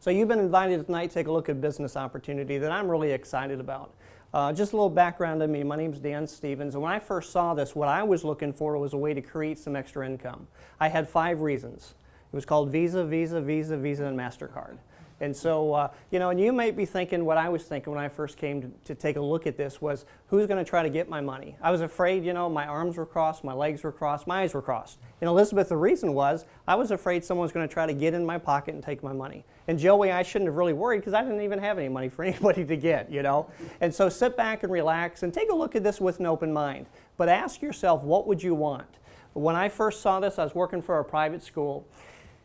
So you've been invited tonight to take a look at a business opportunity that I'm really excited about. Just a little background on me. My name's Dan Stevens, and when I first saw this, what I was looking for was a way to create some extra income. I had 5 reasons. It was called Visa, Visa, Visa, Visa, and MasterCard. And so, and you might be thinking what I was thinking when I first came to take a look at this was, who's going to try to get my money? I was afraid, my arms were crossed, my legs were crossed, my eyes were crossed. And Elizabeth, the reason was, I was afraid someone was going to try to get in my pocket and take my money. And Joey, I shouldn't have really worried because I didn't even have any money for anybody to get, And so sit back and relax and take a look at this with an open mind. But ask yourself, what would you want? When I first saw this, I was working for a private school.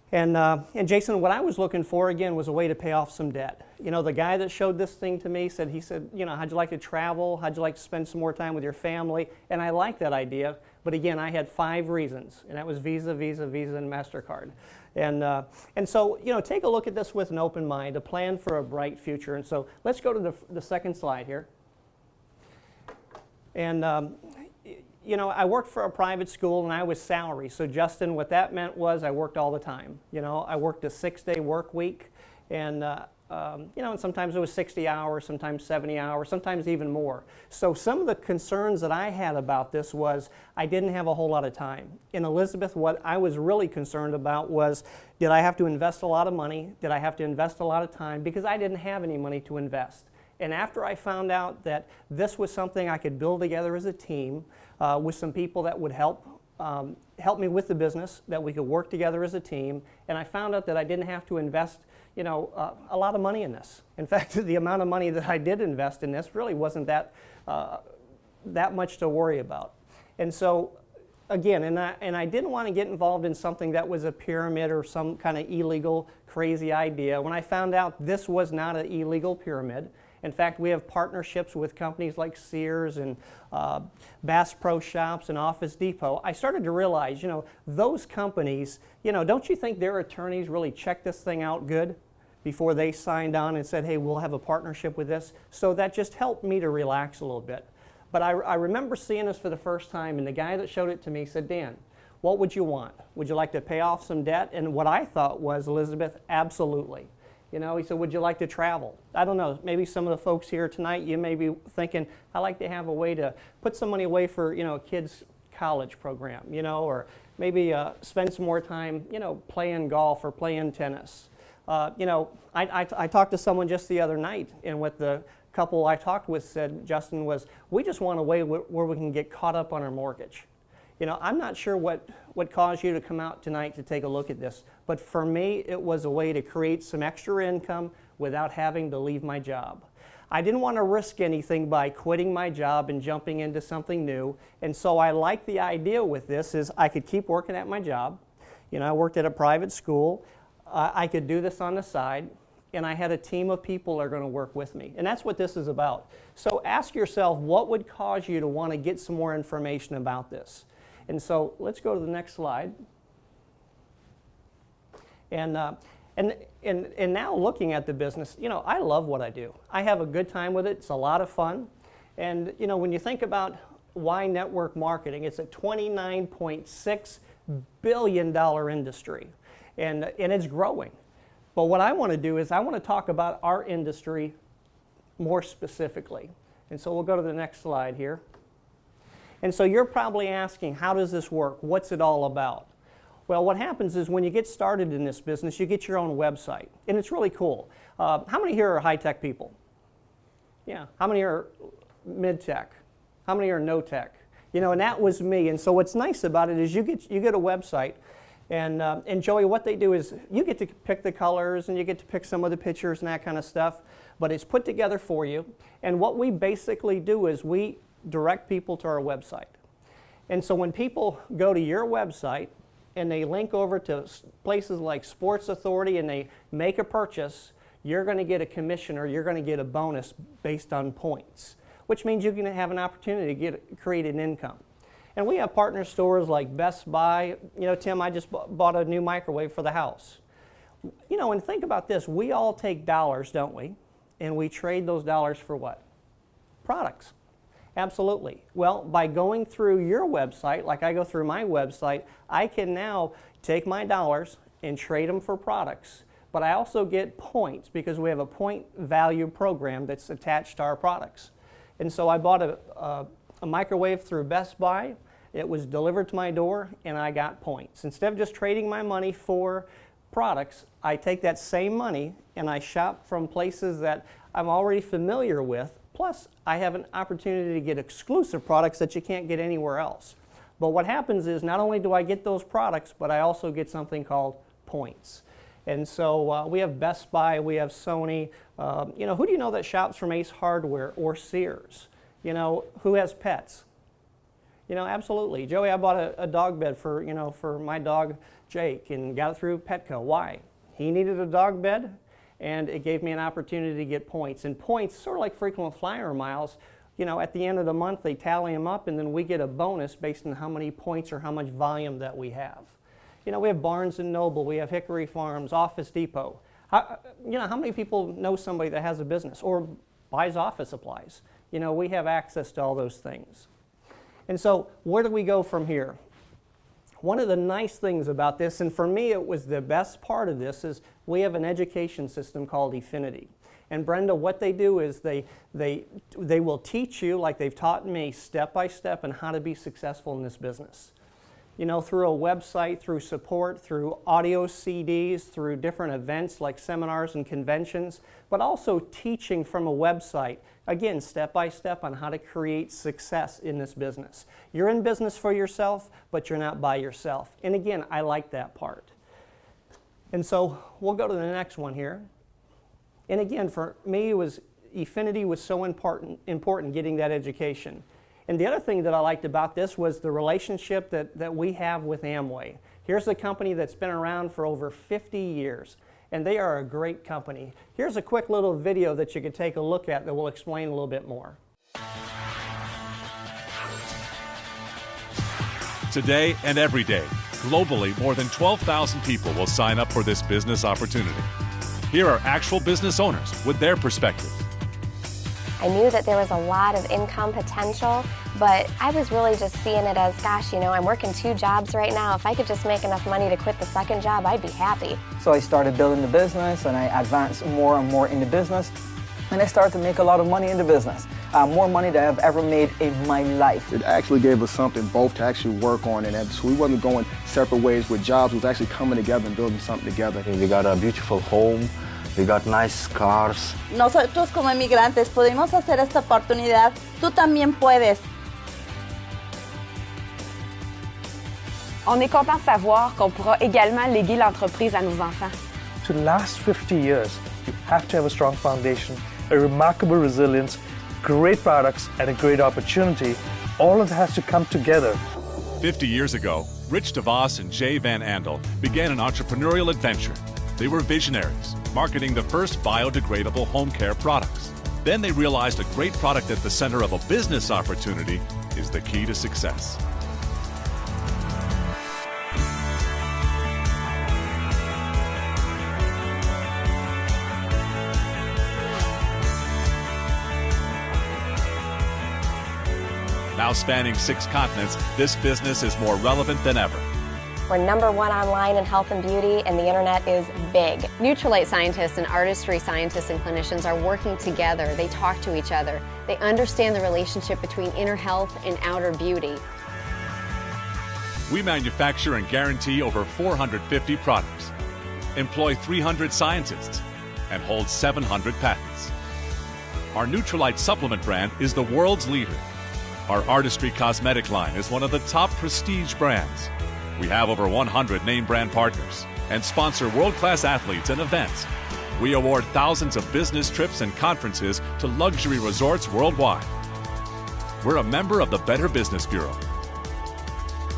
And Jason, what I was looking for, again, was a way to pay off some debt. The guy that showed this thing to me said, how'd you like to travel? How'd you like to spend some more time with your family? And I liked that idea. But again, I had 5 reasons, and that was Visa, Visa, Visa, and MasterCard. And so, take a look at this with an open mind, a plan for a bright future. And so let's go to the second slide here. And I worked for a private school and I was salary. So Justin, what that meant was I worked all the time. I worked a 6-day work week, and and sometimes it was 60 hours, sometimes 70 hours, sometimes even more. So some of the concerns that I had about this was I didn't have a whole lot of time. And Elizabeth, what I was really concerned about was, did I have to invest a lot of money? Did I have to invest a lot of time? Because I didn't have any money to invest. And after I found out that this was something I could build together as a team with some people that would help me with the business, that we could work together as a team, and I found out that I didn't have to invest a lot of money in this. In fact, the amount of money that I did invest in this really wasn't that much to worry about. And so, again, and I didn't want to get involved in something that was a pyramid or some kind of illegal, crazy idea. When I found out this was not an illegal pyramid, in fact, we have partnerships with companies like Sears and Bass Pro Shops and Office Depot. I started to realize, those companies, don't you think their attorneys really checked this thing out good before they signed on and said, hey, we'll have a partnership with this? So that just helped me to relax a little bit. But I remember seeing this for the first time, and the guy that showed it to me said, Dan, what would you want? Would you like to pay off some debt? And what I thought was, Elizabeth, absolutely. He said, would you like to travel? I don't know, maybe some of the folks here tonight, you may be thinking, I like to have a way to put some money away for, a kid's college program, or maybe spend some more time, playing golf or playing tennis. I talked to someone just the other night, and what the couple I talked with said, Justin, was, we just want a way where we can get caught up on our mortgage. I'm not sure what caused you to come out tonight to take a look at this, but for me, it was a way to create some extra income without having to leave my job. I didn't want to risk anything by quitting my job and jumping into something new, and so I like the idea with this is I could keep working at my job. I worked at a private school. I could do this on the side, and I had a team of people that are going to work with me, and that's what this is about. So ask yourself, what would cause you to want to get some more information about this? And so let's go to the next slide. And now looking at the business, I love what I do. I have a good time with it. It's a lot of fun. And when you think about why network marketing, it's a $29.6 billion industry, and it's growing. But what I want to do is I want to talk about our industry more specifically. And so we'll go to the next slide here. And so you're probably asking, how does this work? What's it all about? Well, what happens is when you get started in this business, you get your own website. And it's really cool. How many here are high-tech people? Yeah. How many are mid-tech? How many are no-tech? And that was me. And so what's nice about it is you get a website. And Joey, what they do is you get to pick the colors and you get to pick some of the pictures and that kind of stuff. But it's put together for you. And what we basically do is we direct people to our website. And so when people go to your website and they link over to places like Sports Authority and they make a purchase, you're going to get a commission or you're going to get a bonus based on points, which means you're going to have an opportunity to create an income. And we have partner stores like Best Buy. Tim, I just bought a new microwave for the house. And think about this. We all take dollars, don't we? And we trade those dollars for what? Products. Absolutely. Well, by going through your website, like I go through my website, I can now take my dollars and trade them for products but I also get points because we have a point value program that's attached to our products. And so I bought a microwave through Best Buy. It was delivered to my door, and I got points. Instead of just trading my money for products, I take that same money and I shop from places that I'm already familiar with, plus I have an opportunity to get exclusive products that you can't get anywhere else. But what happens is not only do I get those products, but I also get something called points. And so we have Best Buy, we have Sony. Who do you know that shops from Ace Hardware or Sears? Who has pets? Absolutely. Joey, I bought a dog bed for my dog Jake and got it through Petco. Why? He needed a dog bed, and it gave me an opportunity to get points. And points, sort of like frequent flyer miles, at the end of the month they tally them up, and then we get a bonus based on how many points or how much volume that we have. We have Barnes & Noble, we have Hickory Farms, Office Depot. How many people know somebody that has a business or buys office supplies? We have access to all those things. And so where do we go from here? One of the nice things about this, and for me it was the best part of this, is we have an education system called Efinity. And Brenda, what they do is they will teach you, like they've taught me, step by step on how to be successful in this business. Through a website, through support, through audio CDs, through different events like seminars and conventions, but also teaching from a website, again, step by step on how to create success in this business. You're in business for yourself, but you're not by yourself. And again, I like that part. And so we'll go to the next one here. And again, for me, Efinity was so important getting that education. And the other thing that I liked about this was the relationship that we have with Amway. Here's a company that's been around for over 50 years, and they are a great company. Here's a quick little video that you can take a look at that will explain a little bit more. Today and every day, globally, more than 12,000 people will sign up for this business opportunity. Here are actual business owners with their perspectives. I knew that there was a lot of income potential, but I was really just seeing it as, gosh, I'm working 2 jobs right now. If I could just make enough money to quit the second job, I'd be happy. So I started building the business, and I advanced more and more in the business, and I started to make a lot of money in the business. More money than I've ever made in my life. It actually gave us something both to actually work on, and so we wasn't going separate ways with jobs. We was actually coming together and building something together. We got a beautiful home. We got nice cars. Nosotros como emigrantes pudimos hacer esta oportunidad. Tú también puedes. On est content de savoir qu'on pourra également léguer l'entreprise à nos enfants. To last 50 years, you have to have a strong foundation, a remarkable resilience, great products, and a great opportunity. All of that has to come together. 50 years ago, Rich DeVos and Jay Van Andel began an entrepreneurial adventure. They were visionaries, marketing the first biodegradable home care products. Then they realized a great product at the center of a business opportunity is the key to success. Now spanning 6 continents, this business is more relevant than ever. We're #1 online in health and beauty, and the internet is big. Nutrilite scientists and artistry scientists and clinicians are working together. They talk to each other. They understand the relationship between inner health and outer beauty. We manufacture and guarantee over 450 products, employ 300 scientists, and hold 700 patents. Our Nutrilite supplement brand is the world's leader. Our artistry cosmetic line is one of the top prestige brands. We have over 100 name brand partners and sponsor world-class athletes and events. We award thousands of business trips and conferences to luxury resorts worldwide. We're a member of the Better Business Bureau.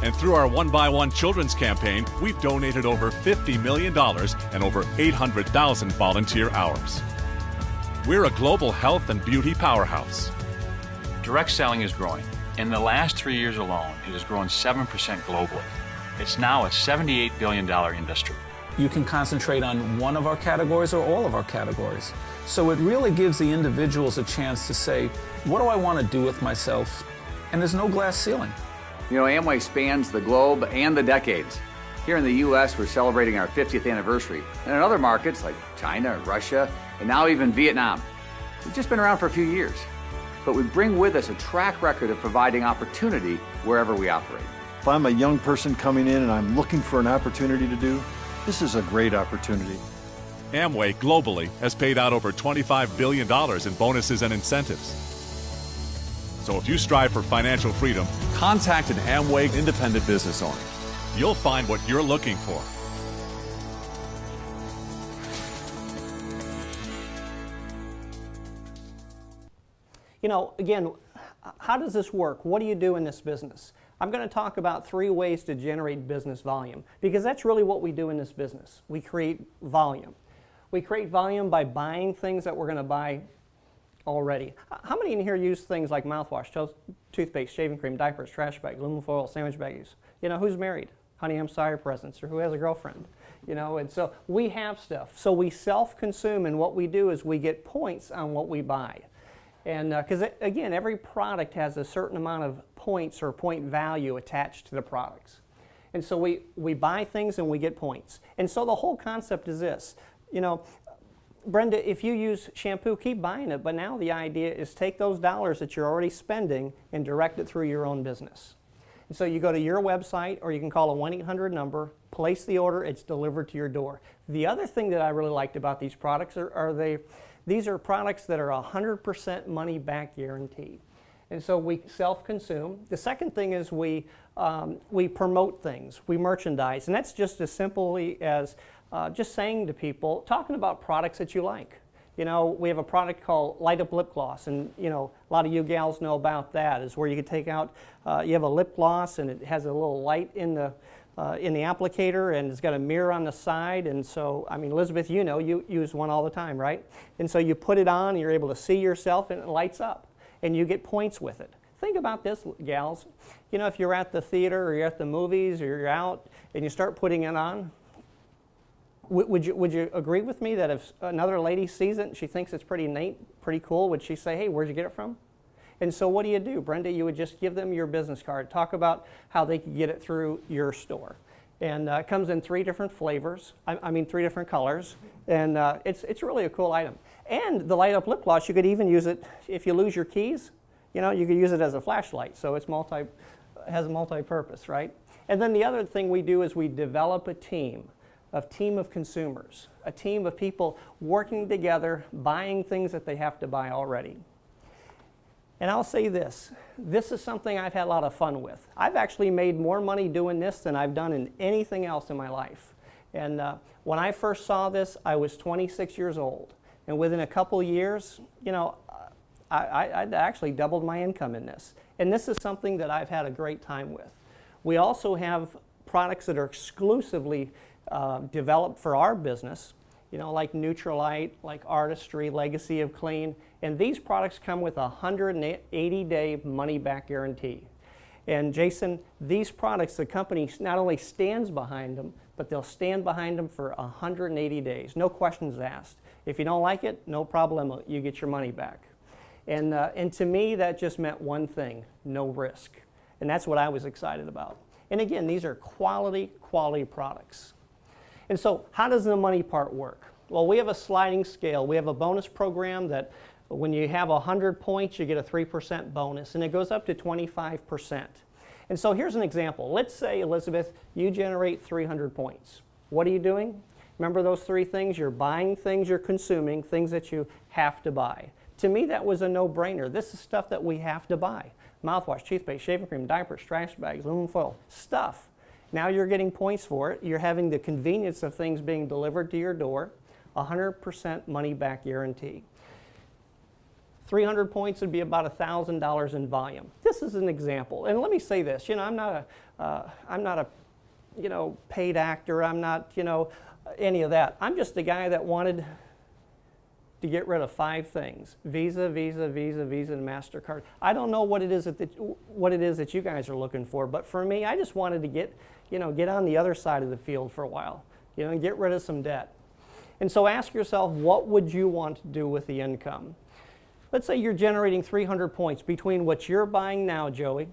And through our 1x1 Children's campaign, we've donated over $50 million and over 800,000 volunteer hours. We're a global health and beauty powerhouse. Direct selling is growing. In the last 3 years alone, it has grown 7% globally. It's now a $78 billion industry. You can concentrate on one of our categories or all of our categories. So it really gives the individuals a chance to say, what do I want to do with myself? And there's no glass ceiling. Amway spans the globe and the decades. Here in the U.S., we're celebrating our 50th anniversary. And in other markets like China, Russia, and now even Vietnam, we've just been around for a few years. But we bring with us a track record of providing opportunity wherever we operate. If I'm a young person coming in and I'm looking for an opportunity to do, this is a great opportunity. Amway globally has paid out over $25 billion in bonuses and incentives. So if you strive for financial freedom, contact an Amway independent business owner. You'll find what you're looking for. You know, again, how does this work? What do you do in this business? I'm going to talk about 3 ways to generate business volume, because that's really what we do in this business. We create volume. We create volume by buying things that we're going to buy already. How many in here use things like mouthwash, toothpaste, shaving cream, diapers, trash bags, aluminum foil, sandwich bags? You know, who's married? Honey, I'm sorry presents, or who has a girlfriend? You know, and so we have stuff. So we self-consume, and what we do is we get points on what we buy. And because, again, every product has a certain amount of points or point value attached to the products. And so we buy things and we get points. And so the whole concept is this. You know, Brenda, if you use shampoo, keep buying it. But now the idea is take those dollars that you're already spending and direct it through your own business. And so you go to your website, or you can call a 1-800 number, place the order, it's delivered to your door. The other thing that I really liked about these products these are products that are 100% money back guarantee. And so we self-consume. The second thing is we promote things, we merchandise, and that's just as simply as just saying to people, talking about products that you like. You know, we have a product called Light Up Lip Gloss, and you know, a lot of you gals know about that. Is where you can take out, you have a lip gloss, and it has a little light in the applicator, and it's got a mirror on the side. And so, I mean, Elizabeth, you know, you use one all the time, right? And so you put it on, and you're able to see yourself, and it lights up, and you get points with it. Think about this, gals. You know, if you're at the theater, or you're at the movies, or you're out, and you start putting it on, would you agree with me that if another lady sees it and she thinks it's pretty neat, pretty cool, would she say, hey, where'd you get it from? And so what do, Brenda? You would just give them your business card, talk about how they could get it through your store. And it comes in 3 different flavors, I mean 3 different colors, and it's really a cool item. And the Light Up Lip Gloss, you could even use it, if you lose your keys, you know, you could use it as a flashlight, so it's has a multi-purpose, right? And then the other thing we do is we develop a team of consumers, a team of people working together, buying things that they have to buy already. And I'll say this is something I've had a lot of fun with. I've actually made more money doing this than I've done in anything else in my life. And when I first saw this, I was 26 years old. And within a couple years, you know, I'd actually doubled my income in this. And this is something that I've had a great time with. We also have products that are exclusively developed for our business, you know, like Neutralite, like Artistry, Legacy of Clean, and these products come with a 180-day money-back guarantee. And Jason, these products, the company not only stands behind them, but they'll stand behind them for 180 days, no questions asked. If you don't like it, no problem, you get your money back. And to me, that just meant one thing, no risk. And that's what I was excited about. And again, these are quality products. And so how does the money part work? Well, we have a sliding scale. We have a bonus program that when you have 100 points, you get a 3% bonus, and it goes up to 25%. And so here's an example. Let's say, Elizabeth, you generate 300 points. What are you doing? Remember those 3 things? You're buying things, you're consuming, things that you have to buy. To me, that was a no-brainer. This is stuff that we have to buy. Mouthwash, toothpaste, shaving cream, diapers, trash bags, aluminum foil, stuff. Now you're getting points for it. You're having the convenience of things being delivered to your door, 100% money-back guarantee. 300 points would be about $1,000 in volume. This is an example. And let me say this, you know, I'm not a you know, paid actor. I'm not, you know, any of that. I'm just a guy that wanted to get rid of 5 things: Visa, Visa, Visa, Visa, and MasterCard. I don't know what it is that you guys are looking for, but for me, I just wanted to get on the other side of the field for a while, you know, and get rid of some debt. And so ask yourself, what would you want to do with the income? Let's say you're generating 300 points between what you're buying now, Joey,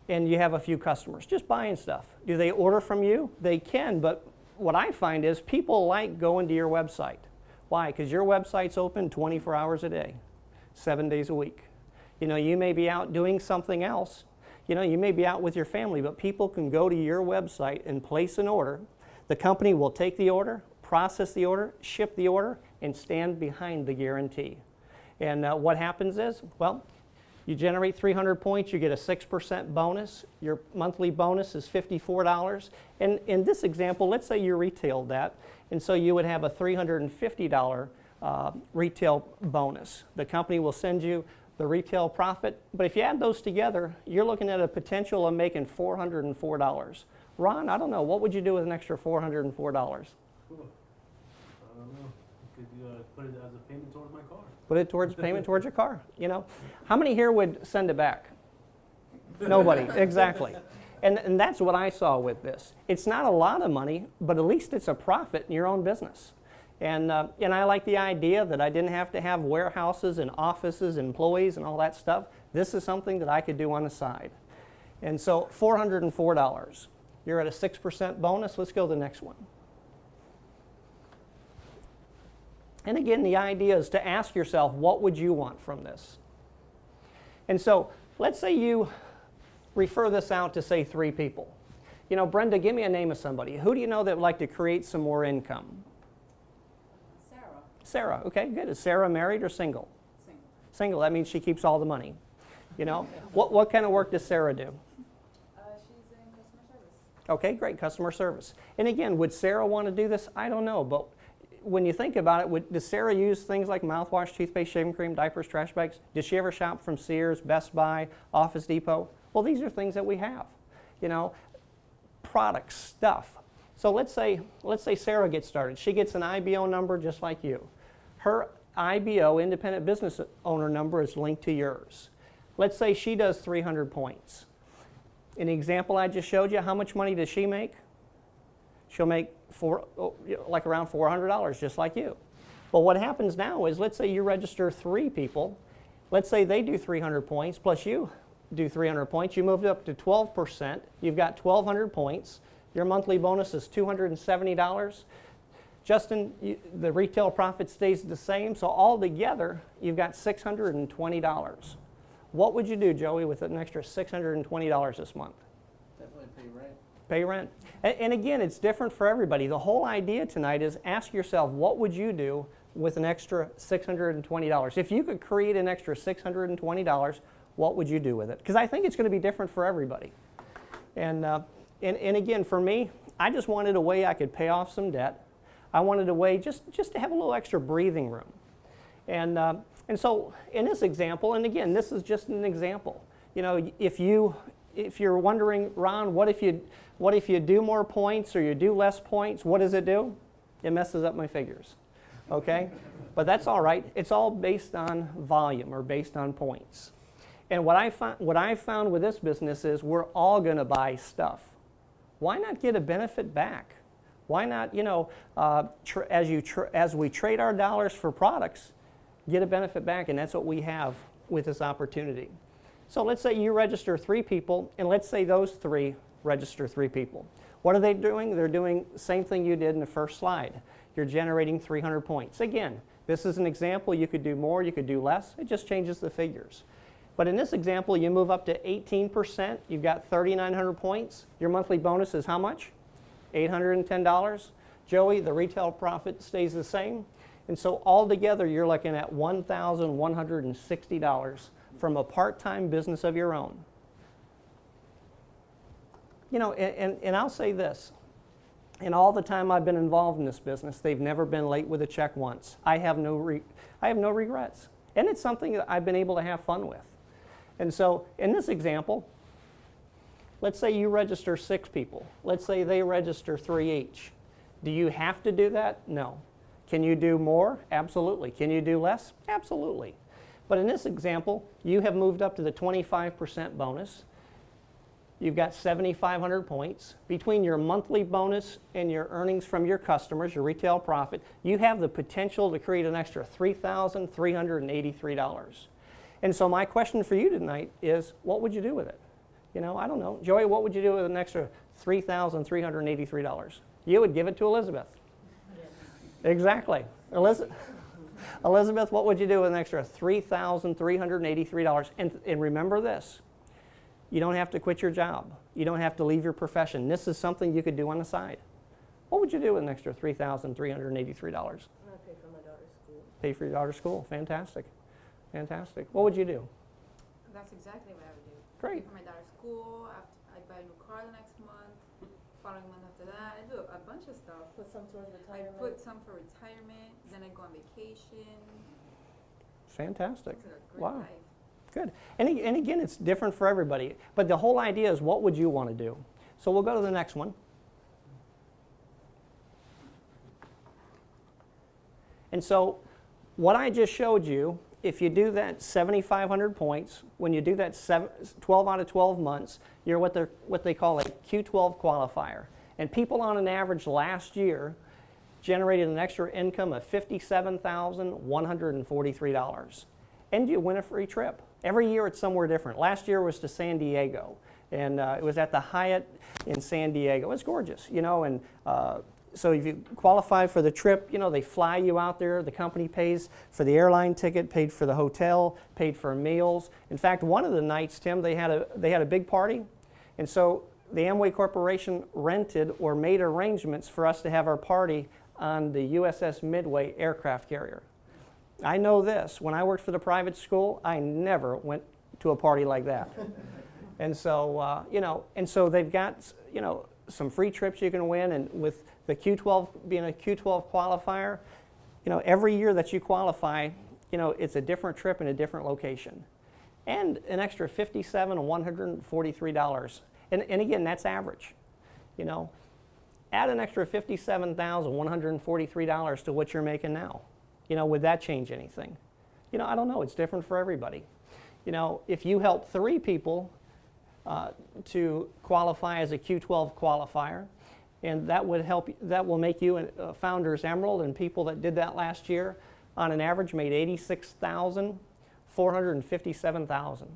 and you have a few customers just buying stuff. Do they order from you? They can, but what I find is people like going to your website. Why? Because your website's open 24 hours a day, 7 days a week. You know, you may be out doing something else. You know, you may be out with your family, but people can go to your website and place an order. The company will take the order, process the order, ship the order, and stand behind the guarantee. And what happens is, well, you generate 300 points, you get a 6% bonus. Your monthly bonus is $54. And in this example, let's say you retailed that, and so you would have a $350 retail bonus. The company will send you the retail profit, but if you add those together, you're looking at a potential of making $404. Ron, I don't know, what would you do with an extra $404? I don't know. Could put it as a payment towards my car. Put it towards payment towards your car, you know. How many here would send it back? Nobody, exactly. And that's what I saw with this. It's not a lot of money, but at least it's a profit in your own business. And I like the idea that I didn't have to have warehouses and offices, employees, and all that stuff. This is something that I could do on the side. And so $404. You're at a 6% bonus. Let's go to the next one. And again, the idea is to ask yourself, what would you want from this? And so let's say you refer this out to, say, 3 people. You know, Brenda, give me a name of somebody. Who do you know that would like to create some more income? Sarah, okay, good. Is Sarah married or single? Single. Single, that means she keeps all the money. You know, what kind of work does Sarah do? She's in customer service. Okay, great, customer service. And again, would Sarah want to do this? I don't know, but when you think about it, does Sarah use things like mouthwash, toothpaste, shaving cream, diapers, trash bags? Does she ever shop from Sears, Best Buy, Office Depot? Well, these are things that we have, you know, products, stuff. So let's say Sarah gets started. She gets an IBO number just like you. Her IBO, independent business owner number, is linked to yours. Let's say she does 300 points. In the example I just showed you, how much money does she make? She'll make like around $400, just like you. Well, what happens now is, let's say you register 3 people. Let's say they do 300 points, plus you do 300 points. You moved up to 12%. You've got 1,200 points. Your monthly bonus is $270. Justin, the retail profit stays the same, so altogether, you've got $620. What would you do, Joey, with an extra $620 this month? Definitely pay rent. Pay rent. And again, it's different for everybody. The whole idea tonight is ask yourself, what would you do with an extra $620? If you could create an extra $620, what would you do with it? Because I think it's going to be different for everybody. And again, for me, I just wanted a way I could pay off some debt. I wanted a way just to have a little extra breathing room. And so in this example, and again, this is just an example. You know, if you're wondering, Ron, what if you do more points or you do less points, what does it do? It messes up my figures, okay? But that's all right. It's all based on volume or based on points. And what I found with this business is we're all going to buy stuff. Why not get a benefit back? Why not, you know, as we trade our dollars for products, get a benefit back, and that's what we have with this opportunity. So let's say you register 3 people, and let's say those 3 register 3 people. What are they doing? They're doing the same thing you did in the first slide. You're generating 300 points. Again, this is an example. You could do more, you could do less. It just changes the figures. But in this example, you move up to 18%. You've got 3,900 points. Your monthly bonus is how much? $810. Joey, the retail profit stays the same. And so altogether, you're looking at $1,160 from a part-time business of your own. You know, and I'll say this. In all the time I've been involved in this business, they've never been late with a check once. I have no regrets. And it's something that I've been able to have fun with. And so in this example, let's say you register 6 people. Let's say they register 3 each. Do you have to do that? No. Can you do more? Absolutely. Can you do less? Absolutely. But in this example, you have moved up to the 25% bonus. You've got 7,500 points. Between your monthly bonus and your earnings from your customers, your retail profit, you have the potential to create an extra $3,383. And so my question for you tonight is, what would you do with it? You know, I don't know. Joey, what would you do with an extra $3,383? You would give it to Elizabeth. Exactly. Elizabeth, what would you do with an extra $3,383? And remember this, you don't have to quit your job. You don't have to leave your profession. This is something you could do on the side. What would you do with an extra $3,383? I'm gonna pay for my daughter's school. Pay for your daughter's school. Fantastic. Fantastic. What would you do? That's exactly what I would do. Great. Pay for my daughter's school. I'd buy a new car the next month. Following month after that, I do a bunch of stuff. Put some towards I retirement. put some for retirement. Then I go on vacation. Fantastic. It's a great Wow. life. Good. And again, it's different for everybody. But the whole idea is, what would you want to do? So we'll go to the next one. And so what I just showed you, if you do that 7,500 points, when you do that 12 out of 12 months, you're what they call a Q12 qualifier. And people on an average last year generated an extra income of $57,143. And you win a free trip. Every year it's somewhere different. Last year was to San Diego, and it was at the Hyatt in San Diego. It's gorgeous, you know, and so if you qualify for the trip, you know, they fly you out there. The company pays for the airline ticket, paid for the hotel, paid for meals. In fact, one of the nights, Tim, they had a big party, and so the Amway Corporation rented or made arrangements for us to have our party on the USS Midway aircraft carrier. I know this. When I worked for the private school, I never went to a party like that. And so, you know, and so they've got, you know, some free trips you can win, and with the Q12 being a Q12 qualifier, you know, every year that you qualify, you know, it's a different trip in a different location. And an extra $57,143. And again, that's average. You know, add an extra $57,143 to what you're making now. You know, would that change anything? You know, I don't know. It's different for everybody. You know, if you help 3 people to qualify as a Q12 qualifier, and that would help. That will make you a Founders Emerald, and people that did that last year, on an average, made $86,457.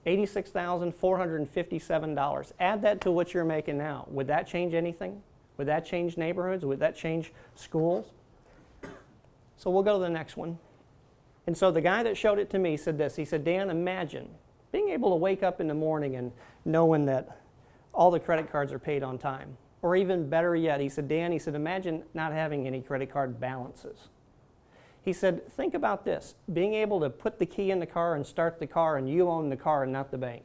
$86,457. Add that to what you're making now. Would that change anything? Would that change neighborhoods? Would that change schools? So we'll go to the next one. And so the guy that showed it to me said this. He said, Dan, imagine being able to wake up in the morning and knowing that all the credit cards are paid on time. Or even better yet, he said, Dan, he said, imagine not having any credit card balances. He said, think about this, being able to put the key in the car and start the car, and you own the car and not the bank.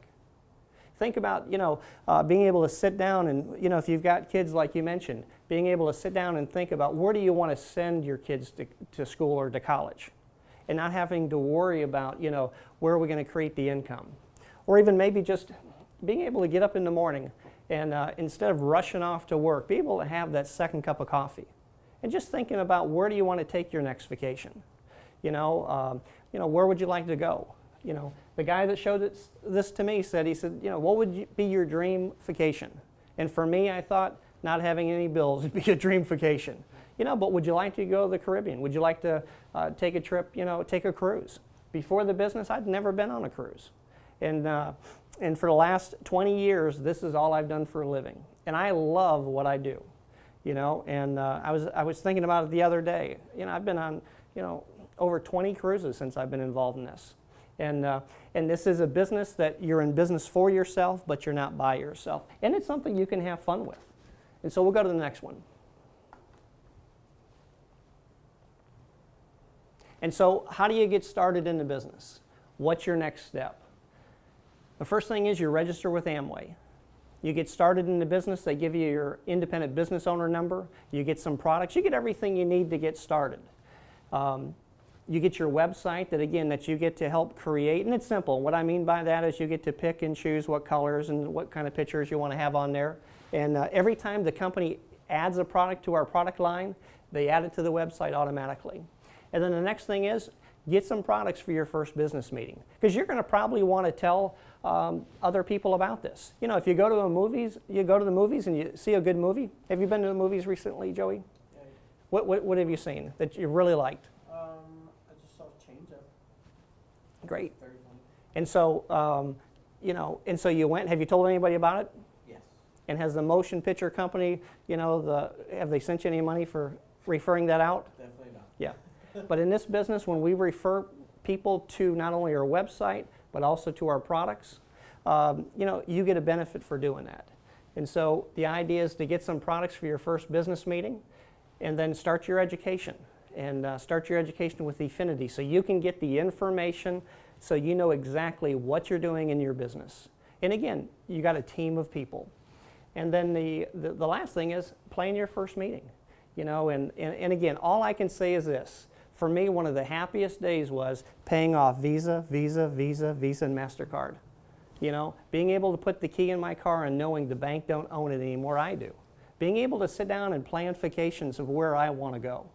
Think about, you know, being able to sit down and, you know, if you've got kids like you mentioned, being able to sit down and think about where do you want to send your kids to school or to college, and not having to worry about, you know, where are we going to create the income. Or even maybe just being able to get up in the morning and instead of rushing off to work, be able to have that second cup of coffee. And just thinking about where do you want to take your next vacation. You know, where would you like to go? You know, the guy that showed this to me said, he said, you know, what would be your dream vacation? And for me, I thought not having any bills would be a dream vacation. You know, but would you like to go to the Caribbean? Would you like to take a trip, you know, take a cruise? Before the business, I'd never been on a cruise. And for the last 20 years, this is all I've done for a living. And I love what I do. You know, and I was thinking about it the other day. You know, I've been on, you know, over 20 cruises since I've been involved in this. And this is a business that you're in business for yourself, but you're not by yourself. And it's something you can have fun with. And so we'll go to the next one. And so how do you get started in the business? What's your next step? The first thing is you register with Amway. You get started in the business, they give you your independent business owner number, you get some products, you get everything you need to get started. You get your website that you get to help create, and it's simple. What I mean by that is you get to pick and choose what colors and what kind of pictures you want to have on there. And every time the company adds a product to our product line, they add it to the website automatically. And then the next thing is get some products for your first business meeting, because you're going to probably want to tell other people about this. You know, if you go to the movies and you see a good movie. Have you been to the movies recently, Joey? Yeah. What have you seen that you really liked? I just saw Change Up. Great. Very funny. And so you know, and so you went, have you told anybody about it? Yes. And has the motion picture company, you know, have they sent you any money for referring that out? Definitely not. Yeah. But in this business, when we refer people to not only our website, but also to our products, you know, you get a benefit for doing that. And so the idea is to get some products for your first business meeting and then start your education. And start your education with Efinity so you can get the information so you know exactly what you're doing in your business. And again, you got a team of people. And then the last thing is plan your first meeting. You know, and again, all I can say is this. For me, one of the happiest days was paying off Visa, and MasterCard. You know, being able to put the key in my car and knowing the bank don't own it anymore, I do. Being able to sit down and plan vacations of where I want to go.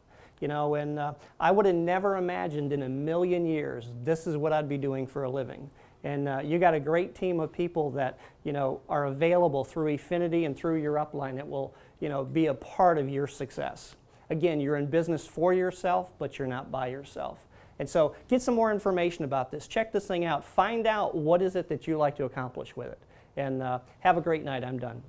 You know, and I would have never imagined in a million years this is what I'd be doing for a living. And you got a great team of people that, you know, are available through Efinity and through your upline that will, you know, be a part of your success. Again, you're in business for yourself, but you're not by yourself. And so get some more information about this. Check this thing out. Find out what is it that you like to accomplish with it. And have a great night. I'm done.